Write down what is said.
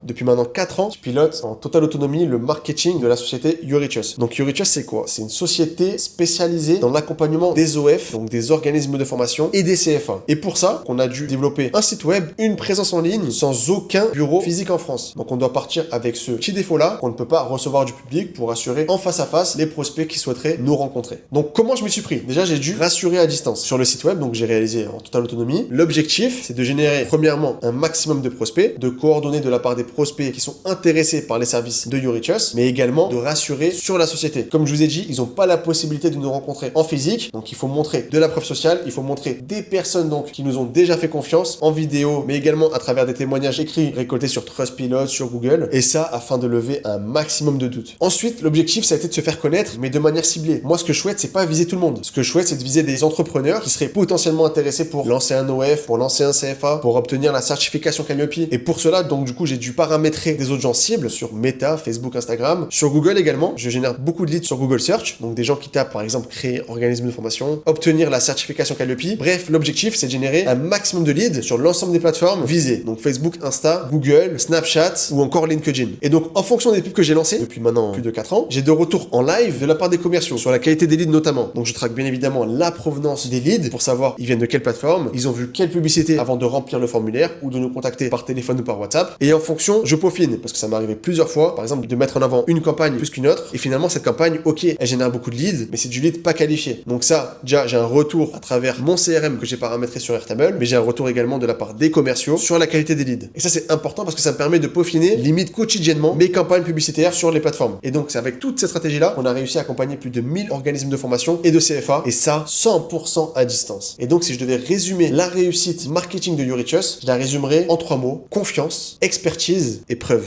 Depuis maintenant 4 ans, je pilote en totale autonomie le marketing de la société Eurichus. Donc Eurichus, c'est quoi? C'est une société spécialisée dans l'accompagnement des OF, donc des organismes de formation et des CFA. Et pour ça, on a dû développer un site web, une présence en ligne, sans aucun bureau physique en France. Donc on doit partir avec ce petit défaut-là, qu'on ne peut pas recevoir du public pour assurer en face à face les prospects qui souhaiteraient nous rencontrer. Donc comment je me suis pris? Déjà, j'ai dû rassurer à distance sur le site web, donc j'ai réalisé en totale autonomie. L'objectif, c'est de générer premièrement un maximum de prospects, de coordonner de la part des prospects qui sont intéressés par les services de Eurichus, mais également de rassurer sur la société. Comme je vous ai dit, ils n'ont pas la possibilité de nous rencontrer en physique, donc il faut montrer de la preuve sociale, il faut montrer des personnes donc qui nous ont déjà fait confiance en vidéo, mais également à travers des témoignages écrits récoltés sur Trustpilot, sur Google, et ça afin de lever un maximum de doutes. Ensuite, l'objectif, ça a été de se faire connaître, mais de manière ciblée. Moi, ce que je souhaite, c'est pas viser tout le monde. Ce que je souhaite, c'est de viser des entrepreneurs qui seraient potentiellement intéressés pour lancer un OF, pour lancer un CFA, pour obtenir la certification Calliope. Et pour cela, donc du coup, j'ai dû paramétrer des audiences cibles sur Meta, Facebook, Instagram, sur Google également. Je génère beaucoup de leads sur Google Search, donc des gens qui tapent par exemple créer organisme de formation, obtenir la certification Calliope. Bref, l'objectif c'est de générer un maximum de leads sur l'ensemble des plateformes visées, donc Facebook, Insta, Google, Snapchat ou encore LinkedIn. Et donc en fonction des pubs que j'ai lancées depuis maintenant plus de 4 ans, j'ai de retours en live de la part des commerciaux sur la qualité des leads notamment. Donc je traque bien évidemment la provenance des leads pour savoir ils viennent de quelle plateforme, ils ont vu quelle publicité avant de remplir le formulaire ou de nous contacter par téléphone ou par WhatsApp. Et en fonction, je peaufine parce que ça m'est arrivé plusieurs fois, par exemple, de mettre en avant une campagne plus qu'une autre, et finalement, cette campagne, ok, elle génère beaucoup de leads, mais c'est du lead pas qualifié. Donc ça, déjà, j'ai un retour à travers mon CRM que j'ai paramétré sur Airtable, mais j'ai un retour également de la part des commerciaux sur la qualité des leads. Et ça, c'est important parce que ça me permet de peaufiner, limite quotidiennement, mes campagnes publicitaires sur les plateformes. Et donc, c'est avec toutes ces stratégies-là qu'on a réussi à accompagner plus de 1000 organismes de formation et de CFA, et ça, 100% à distance. Et donc, si je devais résumer la réussite marketing de Eurichus, je la résumerais en 3 mots: confiance, expertise et preuve.